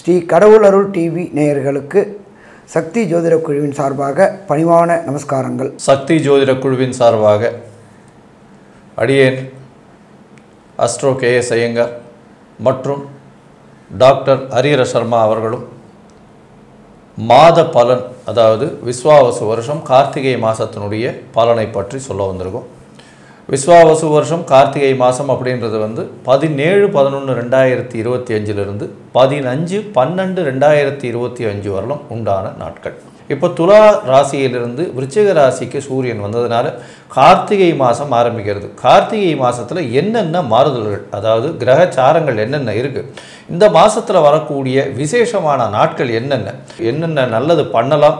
Sri கடவுளருள் TV நேயர்களுக்கு சக்தி ஜோதிட குழுவின் சார்பாக பணிவான நமஸ்காரங்கள். சக்தி ஜோதிட குழுவின் சார்பாக அடியேன் அஸ்ட்ரோ KS ஐயங்கார் மற்றும் டாக்டர் ஹரிஹர சர்மா அவர்களும் மாத பலன், அதாவது விஸ்வாவசு வருஷம் கார்த்திகை மாதத்தினுடைய பலனை பற்றி சொல்ல வந்திருக்கோம். விஸ்வாவசு வருஷம் கார்த்திகை மாதம் அப்படின்றது 17-11-2025 15-12-2025 வரலும் உண்டான நாட்கள். இப்போ துலா ராசியிலிருந்து விருச்சிக ராசிக்கு சூரியன் வந்ததுனால கார்த்திகை மாதம் ஆரம்பிக்கிறது. கார்த்திகை மாதத்தில் என்னென்ன மாறுதல்கள், அதாவது கிரகச்சாரங்கள் என்னென்ன இருக்குது, இந்த மாதத்தில் வரக்கூடிய விசேஷமான நாட்கள் என்னென்ன நல்லது பண்ணலாம்,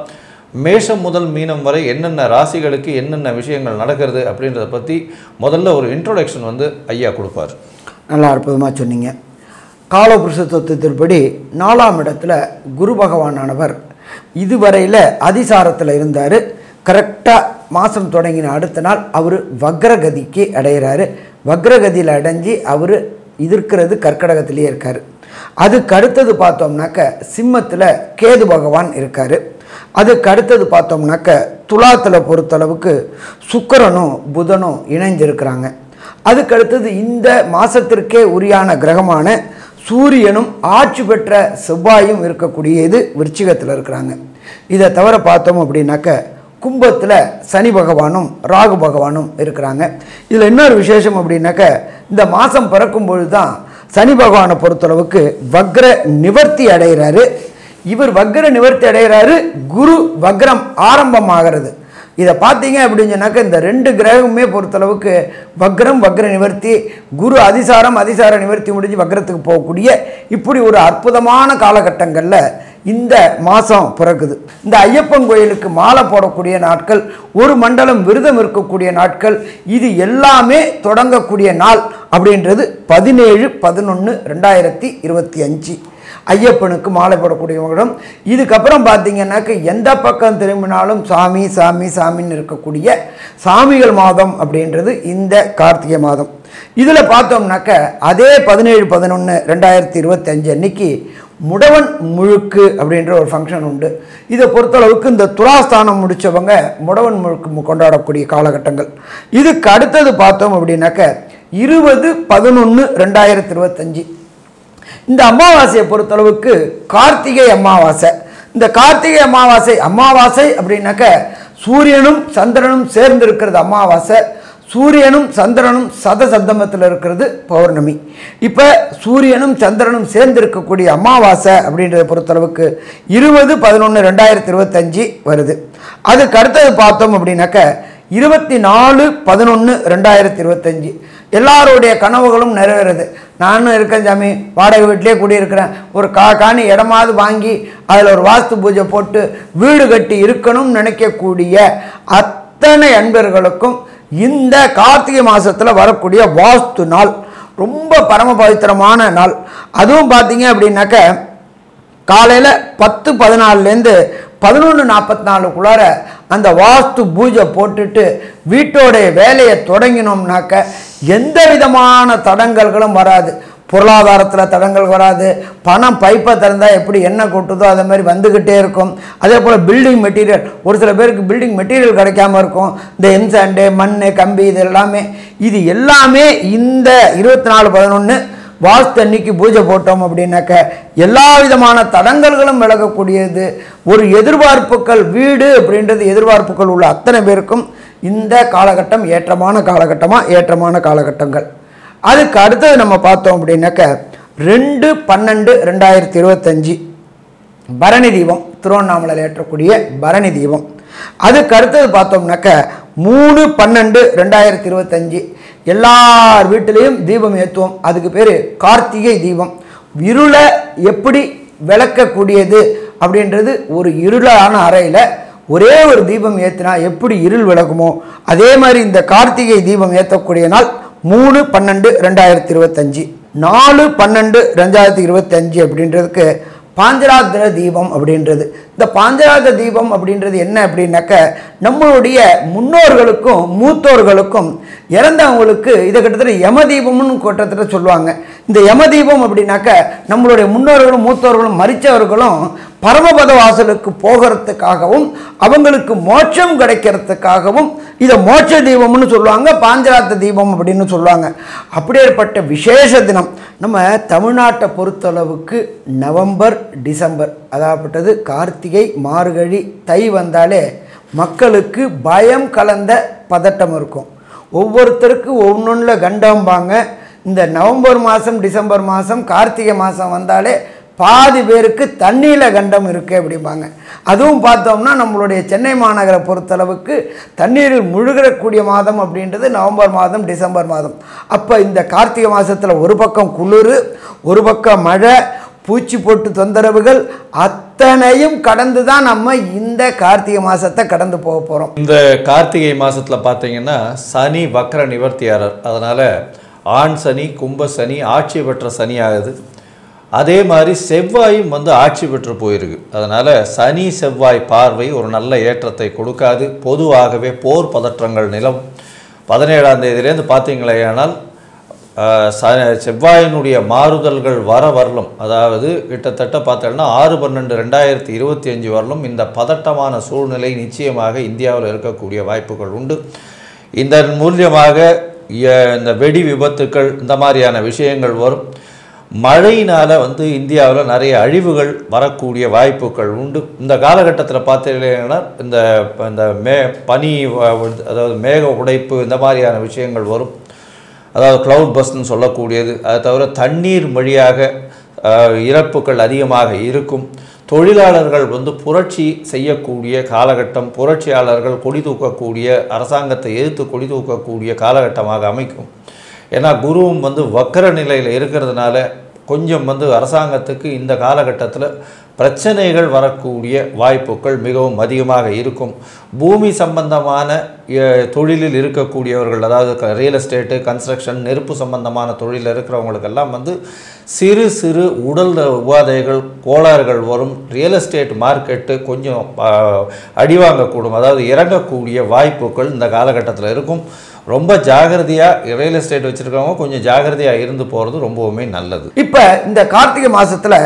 மேஷம் முதல் மீனம் வரை என்னென்ன ராசிகளுக்கு என்னென்ன விஷயங்கள் நடக்கிறது அப்படின்றத பற்றி முதல்ல ஒரு இன்ட்ரோடக்ஷன் ஐயா கொடுப்பார். நல்லா அற்புதமாக சொன்னீங்க. காலபுருஷ தத்துவத்தின்படி 4ஆம் இடத்துல குரு பகவானானவர் இதுவரையில் அதிசாரத்தில் இருந்தார். கரெக்டாக மாதம் தொடங்கின அடுத்த நாள் அவர் வக்ரகதிக்கு அடைகிறாரு. வக்ரகதியில் அடைஞ்சி அவர் இருக்கிறது கர்க்கடகத்திலேயே இருக்கார். அதுக்கு அடுத்தது பார்த்தோம்னாக்க சிம்மத்தில் கேது பகவான் இருக்கார். அதுக்கு அடுத்தது பார்த்தோம்னாக்க துலாத்தில் பொறுத்தளவுக்கு சுக்கிரனும் புதனும் இணைஞ்சிருக்கிறாங்க. அதுக்கு அடுத்தது இந்த மாதத்திற்கே உரியான கிரகமான சூரியனும் ஆட்சி பெற்ற செவ்வாயும் இருக்கக்கூடியது விருச்சிகத்தில் இருக்கிறாங்க. இதை தவிர பார்த்தோம் அப்படின்னாக்க கும்பத்தில் சனி பகவானும் ராகு பகவானும் இருக்கிறாங்க. இதில் இன்னொரு விசேஷம் அப்படின்னாக்க இந்த மாதம் பிறக்கும் பொழுது தான் சனி பகவானை பொறுத்தளவுக்கு வக்ர நிவர்த்தி அடைகிறாரு. இவர் வக்ர நிவர்த்தி அடைகிறாரு, குரு வக்ரம் ஆரம்பமாகிறது. இதை பார்த்தீங்க அப்படின்னு சொன்னாக்க இந்த ரெண்டு கிரகமே பொறுத்தளவுக்கு வக்ரம் வக்ர நிவர்த்தி, குரு அதிசார நிவர்த்தி முடிஞ்சு வக்ரத்துக்கு போகக்கூடிய இப்படி ஒரு அற்புதமான காலகட்டங்களில் இந்த மாதம் பிறகுது. இந்த ஐயப்பன் கோயிலுக்கு மாலை போடக்கூடிய நாட்கள், ஒரு மண்டலம் விரதம் இருக்கக்கூடிய நாட்கள், இது எல்லாமே தொடங்கக்கூடிய நாள் அப்படின்றது 17-11-2025 ஐயப்பனுக்கு மாலை போடக்கூடியவங்களும். இதுக்கப்புறம் பார்த்தீங்கன்னாக்க எந்த பக்கம் திரும்பினாலும் சாமி சாமி சாமின்னு இருக்கக்கூடிய சாமிகள் மாதம் அப்படின்றது இந்த கார்த்திகை மாதம். இதில் பார்த்தோம்னாக்க அதே 17-11-2025 அன்னைக்கு முடவன் முழுக்கு அப்படின்ற ஒரு ஃபங்க்ஷன் உண்டு. இதை பொறுத்தளவுக்கு இந்த துலாஸ்தானம் முடித்தவங்க முடவன் முழுக்கு கொண்டாடக்கூடிய காலகட்டங்கள். இதுக்கு அடுத்தது பார்த்தோம் அப்படின்னாக்க 20-11-2025 இந்த அமாவாசையை பொறுத்தளவுக்கு கார்த்திகை அமாவாசை. இந்த கார்த்திகை அமாவாசை அப்படின்னாக்க சூரியனும் சந்திரனும் சேர்ந்து இருக்கிறது அமாவாசை. சூரியனும் சந்திரனும் சதசப்தமத்தில் இருக்கிறது பௌர்ணமி. இப்போ சூரியனும் சந்திரனும் சேர்ந்து இருக்கக்கூடிய அமாவாசை அப்படின்றத பொறுத்தளவுக்கு 20-11-2025 வருது. அதுக்கு அடுத்தது பார்த்தோம் அப்படின்னாக்க 24-11-2025 எல்லாருடைய கனவுகளும் நிறைவேறுது. நானும் இருக்கேன் சாமி, வாடகை வீட்டிலே குடியிருக்கிறேன், ஒரு காணி இடமாவது வாங்கி அதில் ஒரு வாஸ்து பூஜை போட்டு வீடு கட்டி இருக்கணும்னு நினைக்கக்கூடிய அத்தனை அன்பர்களுக்கும் இந்த கார்த்திகை மாதத்தில் வரக்கூடிய வாஸ்து நாள் ரொம்ப பரம பவித்திரமான நாள். அதுவும் பார்த்தீங்க அப்படின்னாக்க காலையில் 10-14 11:44 அந்த வாஸ்து பூஜை போட்டுட்டு வீட்டோடைய வேலையை தொடங்கினோம்னாக்க எந்த விதமான தடங்கல்களும் வராது. பொருளாதாரத்தில் தடங்கள் வராது. பணம் பைப்பை திறந்தால் எப்படி எண்ணெய் கொட்டுதோ அதே மாதிரி வந்துக்கிட்டே இருக்கும். அதே போல் பில்டிங் மெட்டீரியல், ஒரு சில பேருக்கு பில்டிங் மெட்டீரியல் கிடைக்காம இருக்கும். இந்த எம்சாண்டு மண் கம்பி இது எல்லாமே இந்த 24-11 வாஸ்து அன்னைக்கு பூஜை போட்டோம் அப்படின்னாக்க எல்லா விதமான தடங்கல்களும் விலகக்கூடியது. ஒரு எதிர்பார்ப்புகள், வீடு அப்படின்றது எதிர்பார்ப்புகள் உள்ள அத்தனை பேருக்கும் இந்த காலகட்டம் ஏற்றமான காலகட்டங்கள். அதுக்கு அடுத்தது நம்ம பார்த்தோம் அப்படின்னாக்க 2-12-2025 பரணி தீபம், திருவண்ணாமலையில் ஏற்றக்கூடிய பரணி தீபம். அதுக்கு அடுத்தது பார்த்தோம்னாக்க 3-12-2025 எல்லார் வீட்டிலையும் தீபம் ஏற்றுவோம். அதுக்கு பேர் கார்த்திகை தீபம். இருளை எப்படி விளக்கக்கூடியது அப்படின்றது, ஒரு இருளான அறையில் ஒரே ஒரு தீபம் ஏற்றினா எப்படி இருள் விளக்குமோ அதே மாதிரி இந்த கார்த்திகை தீபம் ஏற்றக்கூடிய நாள் 3-12-2025. 4-12-2025 அப்படின்றதுக்கு பாஞ்சராத்திர தீபம் அப்படின்றது. இந்த பாஞ்சராத்திர தீபம் அப்படின்றது என்ன அப்படின்னாக்க நம்மளுடைய முன்னோர்களுக்கும் மூத்தோர்களுக்கும் இறந்தவங்களுக்கு இதை கிட்டத்தட்ட யம தீபம்னு கிட்டத்தட்ட சொல்லுவாங்க. இந்த யமதீபம் அப்படின்னாக்க நம்மளுடைய முன்னோர்களும் மூத்தவர்களும் மரித்தவர்களும் பரமபத வாசலுக்கு போகிறதுக்காகவும் அவங்களுக்கு மோட்சம் கிடைக்கிறதுக்காகவும் இதை மோட்ச தீபம்னு சொல்லுவாங்க, பாஞ்சராத்த தீபம் அப்படின்னு சொல்லுவாங்க. அப்படியேற்பட்ட விசேஷ தினம் நம்ம தமிழ்நாட்டை பொறுத்தளவுக்கு நவம்பர் டிசம்பர் அதாகப்பட்டது கார்த்திகை மார்கழி தை வந்தாலே மக்களுக்கு பயம் கலந்த பதட்டம் இருக்கும். ஒவ்வொருத்தருக்கு ஒவ்வொன்றில் கண்டம்பாங்க. இந்த நவம்பர் மாதம் டிசம்பர் மாதம் கார்த்திகை மாதம் வந்தாலே பாதி பேருக்கு தண்ணியில் கண்டம் இருக்குது அப்படிம்பாங்க. அதுவும் பார்த்தோம்னா நம்மளுடைய சென்னை மாநகரை பொறுத்தளவுக்கு தண்ணீரில் முழுகக்கூடிய மாதம் அப்படின்றது நவம்பர் மாதம் டிசம்பர் மாதம். அப்போ இந்த கார்த்திகை மாதத்தில் ஒரு பக்கம் குளிர், ஒரு பக்கம் மழை, பூச்சி போட்டு தொந்தரவுகள் அத்தனையும் கடந்து தான் நம்ம இந்த கார்த்திகை மாதத்தை கடந்து போக போகிறோம். இந்த கார்த்திகை மாதத்தில் பார்த்தீங்கன்னா சனி வக்ர நிவர்த்தியாளர், அதனால் ஆண் சனி கும்ப சனி ஆட்சி பெற்ற சனி ஆகுது. அதே மாதிரி செவ்வாயும் ஆட்சி பெற்று போயிருக்கு. அதனால் சனி செவ்வாய் பார்வை ஒரு நல்ல ஏற்றத்தை கொடுக்காது. பொதுவாகவே போர் பதற்றங்கள் நிலம் 17ஆம் தேதியிலேருந்து பார்த்தீங்களேயானால் செவ்வாயினுடைய மாறுதல்கள் வரலும், அதாவது கிட்டத்தட்ட பார்த்தோம்னா 6/12/2025 வரலும் இந்த பதட்டமான சூழ்நிலை நிச்சயமாக இந்தியாவில் இருக்கக்கூடிய வாய்ப்புகள் உண்டு. இதன் மூலியமாக இந்த வெடி விபத்துக்கள் இந்த மாதிரியான விஷயங்கள் வரும். மழையினால் இந்தியாவில் நிறைய அழிவுகள் வரக்கூடிய வாய்ப்புகள் உண்டு. இந்த காலகட்டத்தில் பார்த்தீங்கன்னா இந்த பனி, அதாவது மேக உடைப்பு இந்த மாதிரியான விஷயங்கள் வரும். அதாவது க்ளவுட் பஸ்ன்னு சொல்லக்கூடியது. அதை தவிர தண்ணீர் வழியாக இறப்புகள் அதிகமாக இருக்கும். தொழிலாளர்கள் புரட்சி செய்யக்கூடிய காலகட்டம், புரட்சியாளர்கள் கொடி தூக்கக்கூடிய, அரசாங்கத்தை எதிர்த்து கொடி தூக்கக்கூடிய காலகட்டமாக அமைக்கும். ஏன்னா குருவும் வக்கர நிலையில் இருக்கிறதுனால கொஞ்சம் அரசாங்கத்துக்கு இந்த காலகட்டத்தில் பிரச்சனைகள் வரக்கூடிய வாய்ப்புகள் மிகவும் அதிகமாக இருக்கும். பூமி சம்பந்தமான தொழிலில் இருக்கக்கூடியவர்கள், அதாவது ரியல் எஸ்டேட்டு, கன்ஸ்ட்ரக்ஷன், நெருப்பு சம்பந்தமான தொழிலில் இருக்கிறவங்களுக்கெல்லாம் சிறு சிறு உடல் உபாதைகள் கோளாறுகள் வரும். ரியல் எஸ்டேட் மார்க்கெட்டு கொஞ்சம் அடிவாங்கக்கூடும், அதாவது இறங்கக்கூடிய வாய்ப்புகள் இந்த காலகட்டத்தில் இருக்கும். ரொம்ப ஜாகிரதையாக ரியல் எஸ்டேட் வச்சுருக்கவங்க கொஞ்சம் ஜாகிரதையாக இருந்து போகிறது ரொம்பவுமே நல்லது. இப்போ இந்த கார்த்திகை மாதத்தில்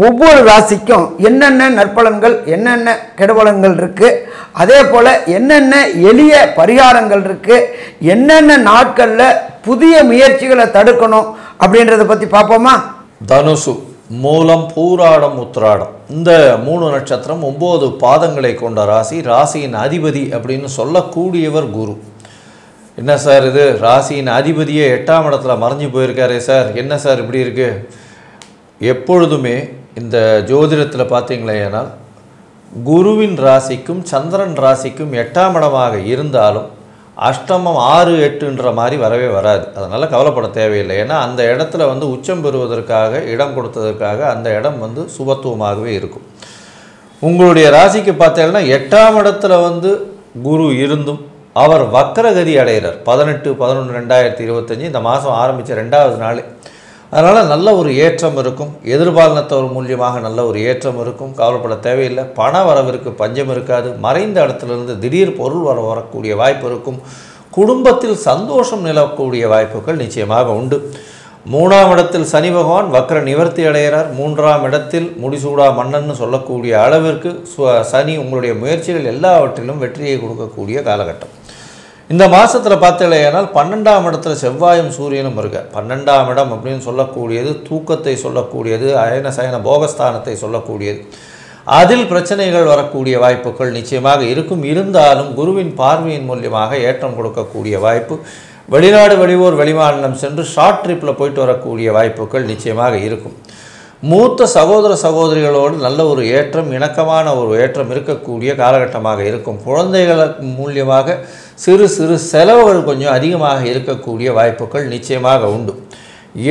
ஒவ்வொரு ராசிக்கும் என்னென்ன நற்பலன்கள் என்னென்ன கெடுபலன்கள் இருக்குது, அதே போல் என்னென்ன எளிய பரிகாரங்கள் இருக்குது, என்னென்ன நாட்களில் புதிய முயற்சிகளை தடுக்கணும் அப்படின்றத பற்றி பார்ப்போமா? தனுசு, மூலம், பூராடம், உத்திராடம் இந்த 3 நட்சத்திரம் 9 பாதங்களை கொண்ட ராசி. ராசியின் அதிபதி அப்படின்னு சொல்லக்கூடியவர் குரு. என்ன சார் இது, ராசியின் அதிபதியே 8ஆம் இடத்துல மறைஞ்சு போயிருக்காரே சார், என்ன சார் இப்படி இருக்குது? எப்பொழுதுமே இந்த ஜோதிடத்தில் பார்த்தீங்களேனால் குருவின் ராசிக்கும் சந்திரன் ராசிக்கும் 8ஆம் இடமாக இருந்தாலும் அஷ்டமம் 6, 8ன்ற மாதிரி வரவே வராது. அதனால் கவலைப்பட தேவையில்லை. ஏன்னா அந்த இடத்துல உச்சம் பெறுவதற்காக இடம் கொடுத்ததற்காக அந்த இடம் சுபத்துவமாகவே இருக்கும். உங்களுடைய ராசிக்கு பார்த்தீங்கன்னா 8ஆம் இடத்துல குரு இருந்தும் அவர் வக்கரகதி அடைகிறார் 18/11/2025 இந்த மாதம் ஆரம்பித்த 2வது நாள். அதனால் நல்ல ஒரு ஏற்றம் இருக்கும். எதிர்பாலினத்தவர் மூலியமாக நல்ல ஒரு ஏற்றம் இருக்கும். கவலைப்பட தேவையில்லை. பண வரவிற்கு பஞ்சம் இருக்காது. மறைந்த இடத்துலேருந்து திடீர் பொருள் வரக்கூடிய வாய்ப்பு இருக்கும். குடும்பத்தில் சந்தோஷம் நிலவக்கூடிய வாய்ப்புகள் நிச்சயமாக உண்டு. 3ஆம் இடத்தில் சனி பகவான் வக்கர நிவர்த்தி அடைகிறார். 3ஆம் இடத்தில் முடிசூடா மன்னன்னு சொல்லக்கூடிய அளவிற்கு சனி உங்களுடைய முயற்சிகள் எல்லாவற்றிலும் வெற்றியை கொடுக்கக்கூடிய காலகட்டம். இந்த மாதத்தில் பார்த்தீங்களேனால் 12ஆம் இடத்துல செவ்வாயும் சூரியனும் இருக்க. 12ஆம் இடம் அப்படின்னு சொல்லக்கூடியது தூக்கத்தை சொல்லக்கூடியது, அயன சயன போகஸ்தானத்தை சொல்லக்கூடியது. அதில் பிரச்சனைகள் வரக்கூடிய வாய்ப்புகள் நிச்சயமாக இருக்கும். இருந்தாலும் குருவின் பார்வையின் மூலியமாக ஏற்றம் கொடுக்கக்கூடிய வாய்ப்பு, வெளிநாடு வெளியூர் வெளிமாநிலம் சென்று ஷார்ட் ட்ரிப்பில் போயிட்டு வரக்கூடிய வாய்ப்புகள் நிச்சயமாக இருக்கும். மூத்த சகோதர சகோதரிகளோடு நல்ல ஒரு ஏற்றம், இணக்கமான ஒரு ஏற்றம் இருக்கக்கூடிய காலகட்டமாக இருக்கும். குழந்தைகள் மூலியமாக சிறு சிறு செலவுகள் கொஞ்சம் அதிகமாக இருக்கக்கூடிய வாய்ப்புகள் நிச்சயமாக உண்டு.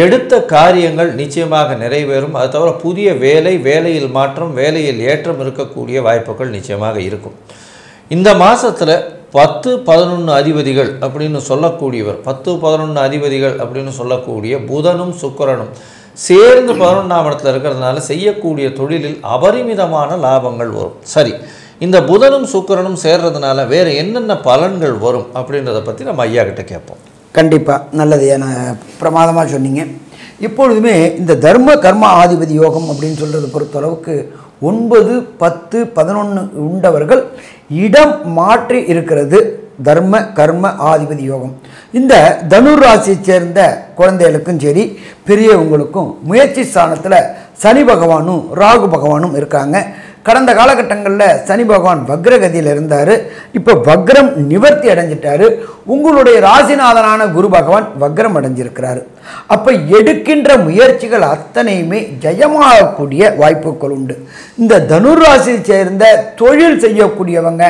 எடுத்த காரியங்கள் நிச்சயமாக நிறைவேறும். அது தவிர புதிய வேலையில் மாற்றம், வேலையில் ஏற்றம் இருக்கக்கூடிய வாய்ப்புகள் நிச்சயமாக இருக்கும். இந்த மாதத்தில் 10-11 அதிபதிகள் அப்படின்னு சொல்லக்கூடியவர், 10-11 அதிபதிகள் அப்படின்னு சொல்லக்கூடிய புதனும் சுக்கிரனும் சேர்ந்து 11ஆம் இடத்துல இருக்கிறதுனால செய்யக்கூடிய தொழிலில் அபரிமிதமான லாபங்கள் வரும். சரி, இந்த புதனும் சுக்கிரனும் சேர்றதுனால வேறு என்னென்ன பலன்கள் வரும் அப்படின்றத பற்றி நம்ம ஐயா கிட்ட கேட்போம். கண்டிப்பாக நல்லது. பிரமாதமாக சொன்னீங்க. இப்பொழுதுமே இந்த தர்ம கர்ம ஆதிபதி யோகம் அப்படின்னு சொல்கிறத பொறுத்தளவுக்கு 9, 10, 11 உண்டவர்கள் இடம் மாற்றி இருக்கிறது தர்ம கர்ம ஆதிபதி யோகம். இந்த தனுர் ராசியை சேர்ந்த குழந்தைகளுக்கும் சரி பெரியவங்களுக்கும் முயற்சி ஸ்தானத்தில் சனி பகவானும் ராகு பகவானும் இருக்காங்க. கடந்த காலகட்டங்களில் சனி பகவான் வக்ரகதியில் இருந்தார். இப்போ வக்ரம் நிவர்த்தி அடைஞ்சிட்டாரு. உங்களுடைய ராசிநாதனான குரு பகவான் வக்ரம் அடைஞ்சிருக்கிறாரு. அப்போ எடுக்கின்ற முயற்சிகள் அத்தனையுமே ஜெயமாகக்கூடிய வாய்ப்புகள் உண்டு. இந்த தனுர் ராசியை சேர்ந்த தொழில் செய்யக்கூடியவங்க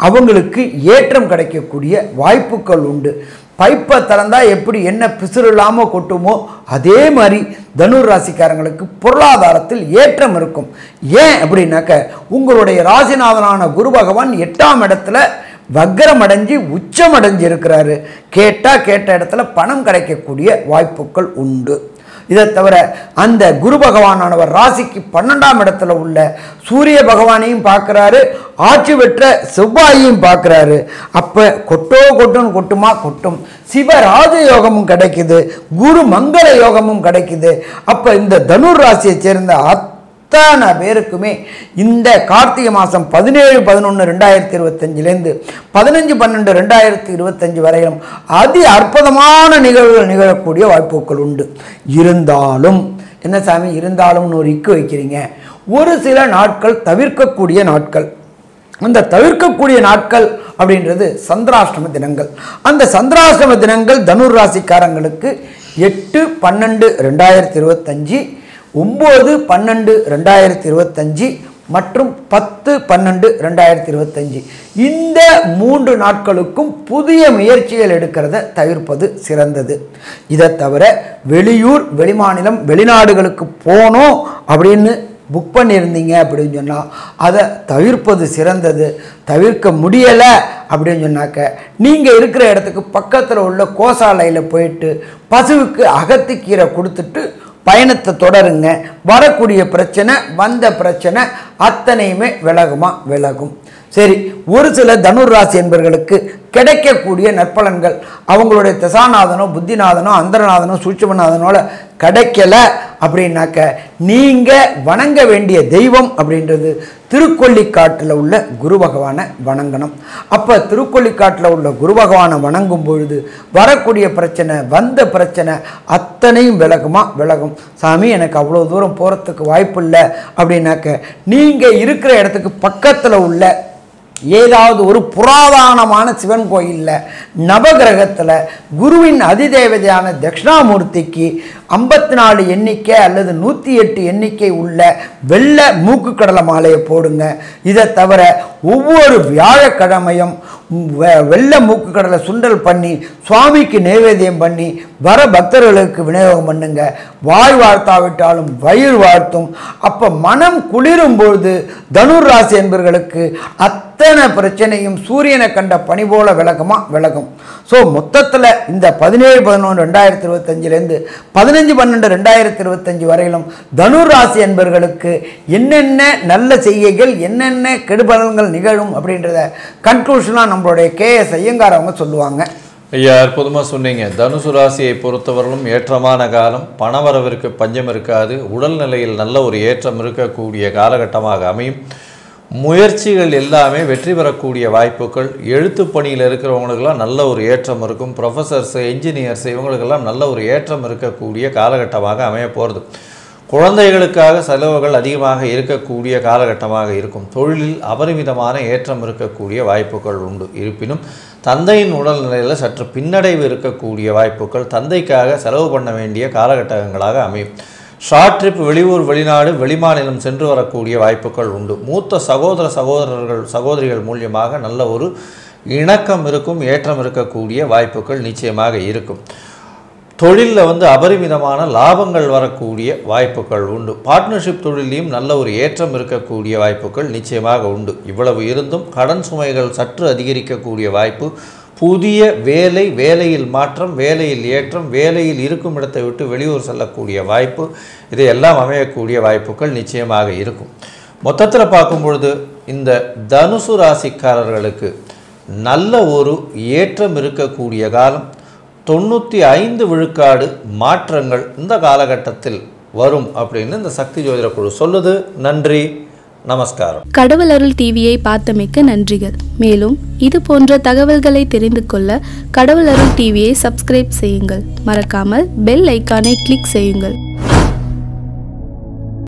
அவங்களுக்கு ஏற்றம் கிடைக்கக்கூடிய வாய்ப்புகள் உண்டு. பைப்பை திறந்தா எப்படி என்ன பிசுறு இல்லாமல் கொட்டுமோ அதே மாதிரி தனுர் ராசிக்காரங்களுக்கு பொருளாதாரத்தில் ஏற்றம் இருக்கும். ஏன் அப்படின்னாக்க உங்களுடைய ராசிநாதனான குரு பகவான் 8ஆம் இடத்துல வக்ரம் அடைஞ்சு உச்சம் அடைஞ்சு இருக்கிறாரு. கேட்ட இடத்துல பணம் கிடைக்கக்கூடிய வாய்ப்புகள் உண்டு. இதை தவிர அந்த குரு பகவானவர் ராசிக்கு 12ஆம் இடத்துல உள்ள சூரிய பகவானையும் பார்க்குறாரு, ஆட்சி பெற்ற செவ்வாயையும் பார்க்குறாரு. அப்போ கொட்டுமா கொட்டும். சிவராஜ யோகமும் கிடைக்குது, குரு மங்கள யோகமும் கிடைக்குது. அப்போ இந்த தனுர் ராசியை சேர்ந்த அத்தனை பேருக்குமே இந்த கார்த்திகை மாதம் 17/11/2025 15/12/2025 வரையிலும் அதி அற்புதமான நிகழ்வுகள் நிகழக்கூடிய வாய்ப்புகள் உண்டு. இருந்தாலும் என்ன சாமி இருந்தாலும்னு ஒரு இக்கு வைக்கிறீங்க, ஒரு சில நாட்கள் தவிர்க்கக்கூடிய நாட்கள். அந்த தவிர்க்கக்கூடிய நாட்கள் அப்படின்றது சந்திராஷ்டம தினங்கள். அந்த சந்திராஷ்டம தினங்கள் தனுர் ராசிக்காரங்களுக்கு 8/12/2025 9/12/2025 மற்றும் 10/12/2025 இந்த 3 நாட்களுக்கும் புதிய முயற்சிகள் எடுக்கிறத தவிர்ப்பது சிறந்தது. இதை தவிர வெளியூர் வெளிமாநிலம் வெளிநாடுகளுக்கு போனோம் அப்படின்னு புக் பண்ணியிருந்தீங்க அப்படின்னு சொன்னால் அதை தவிர்ப்பது சிறந்தது. தவிர்க்க முடியலை அப்படின்னு சொன்னாக்க நீங்கள் இருக்கிற இடத்துக்கு பக்கத்தில் உள்ள கோசாலையில் போயிட்டு பசுவுக்கு அகத்திக்கீரை கொடுத்துட்டு பயணத்தை தொடருங்க. வரக்கூடிய பிரச்சனை வந்த பிரச்சனை அத்தனையுமே விலகும். சரி, ஒரு சில தனுர் ராசி என்பவர்களுக்கு கிடைக்கக்கூடிய நற்பலன்கள் அவங்களுடைய தசாநாதனோ புத்திநாதனோ அந்தரநாதனோ சூட்சுமநாதனோட கிடைக்கல அப்படின்னாக்க நீங்கள் வணங்க வேண்டிய தெய்வம் அப்படின்றது திருக்கொள்ளிக்காட்டில் உள்ள குரு பகவானை வணங்கணும். அப்போ திருக்கொள்ளிக்காட்டில் உள்ள குரு பகவானை வணங்கும் பொழுது வரக்கூடிய பிரச்சனை வந்த பிரச்சனை அத்தனையும் விலகும். சாமி எனக்கு அவ்வளோ தூரம் போகிறதுக்கு வாய்ப்பு இல்லை அப்படின்னாக்க நீங்கள் இருக்கிற இடத்துக்கு பக்கத்தில் உள்ள ஏதாவது ஒரு புராதனமான சிவன் கோயிலில் நவகிரகத்தில் குருவின் அதிதேவதையான தட்சிணாமூர்த்திக்கு 54 எண்ணிக்கை அல்லது 108 எண்ணிக்கை உள்ள வெள்ளை மூக்கு கடலை மாலையை போடுங்க. இதை தவிர ஒவ்வொரு வியாழக்கிழமையும் வெள்ளை மூக்கு கடலை சுண்டல் பண்ணி சுவாமிக்கு நைவேத்தியம் பண்ணி வர பக்தர்களுக்கு விநியோகம் பண்ணுங்க. வாய் வாழ்த்தாவிட்டாலும் வயிறு வாழ்த்தும். அப்போ மனம் குளிரும் பொழுது தனுர் ராசி என்பவர்களுக்கு அத்தனை பிரச்சனையும் சூரியனை கண்ட பனி போல விலகும். ஸோ மொத்தத்தில் இந்த 17/11/2025 15/12/2025 வரையிலும் தனுர் ராசி என்பவர்களுக்கு என்னென்ன நல்ல செய்கைகள் என்னென்ன கெடுபலன்கள் நிகழும் அப்படின்றத கன்க்ளூஷனாக நம்மளுடைய KS ஐயங்கார் அவங்க சொல்லுவாங்க. ஐயா, அற்புதமாக சொன்னீங்க. தனுசு ராசியை பொறுத்தவரையிலும் ஏற்றமான காலம், பணவரவிற்கு பஞ்சம் இருக்காது, உடல்நிலையில் நல்ல ஒரு ஏற்றம் இருக்கக்கூடிய காலகட்டமாக அமையும். முயற்சிகள் எல்லாமே வெற்றி பெறக்கூடிய வாய்ப்புகள். எழுத்து பணியில் இருக்கிறவங்களுக்கெல்லாம் நல்ல ஒரு ஏற்றம் இருக்கும். ப்ரொஃபஸர்ஸ், என்ஜினியர்ஸ் இவங்களுக்கெல்லாம் நல்ல ஒரு ஏற்றம் இருக்கக்கூடிய காலகட்டமாக அமைய போகிறது. குழந்தைகளுக்காக செலவுகள் அதிகமாக இருக்கக்கூடிய காலகட்டமாக இருக்கும். தொழிலில் அபரிமிதமான ஏற்றம் இருக்கக்கூடிய வாய்ப்புகள் உண்டு. இருப்பினும் தந்தையின் உடல்நிலையில் சற்று பின்னடைவு இருக்கக்கூடிய வாய்ப்புகள், தந்தைக்காக செலவு பண்ண வேண்டிய காலகட்டங்களாக அமையும். ஷார்ட் ட்ரிப், வெளியூர் வெளிநாடு வெளிமாநிலம் சென்று வரக்கூடிய வாய்ப்புகள் உண்டு. மூத்த சகோதரிகள் மூலியமாக நல்ல ஒரு இணக்கம் இருக்கும், ஏற்றம் இருக்கக்கூடிய வாய்ப்புகள் நிச்சயமாக இருக்கும். தொழிலில் அபரிமிதமான லாபங்கள் வரக்கூடிய வாய்ப்புகள் உண்டு. பார்ட்னர்ஷிப் தொழிலையும் நல்ல ஒரு ஏற்றம் இருக்கக்கூடிய வாய்ப்புகள் நிச்சயமாக உண்டு. இவ்வளவு இருந்தும் கடன் சுமைகள் சற்று அதிகரிக்கக்கூடிய வாய்ப்பு, புதிய வேலையில் மாற்றம், வேலையில் ஏற்றம், வேலையில் இருக்கும் இடத்தை விட்டு வெளியூர் செல்லக்கூடிய வாய்ப்பு, இதையெல்லாம் அமையக்கூடிய வாய்ப்புகள் நிச்சயமாக இருக்கும். மொத்தத்தில் பார்க்கும் பொழுது இந்த தனுசு ராசிக்காரர்களுக்கு நல்ல ஒரு ஏற்றம் இருக்கக்கூடிய காலம். 95 விழுக்காடு மாற்றங்கள் இந்த காலகட்டத்தில் வரும் அப்படின்னு இந்த சக்தி ஜோதிட குழு சொல்லுது. நன்றி, நமஸ்காரம். கடவுள் அருள் டிவியை பார்த்தமைக்கு நன்றிகள். மேலும் இது போன்ற தகவல்களை தெரிந்து கொள்ள கடவுள் அருள் டிவியை சப்ஸ்கிரைப் செய்யுங்கள். மறக்காமல் பெல் ஐக்கானை கிளிக் செய்யுங்கள்.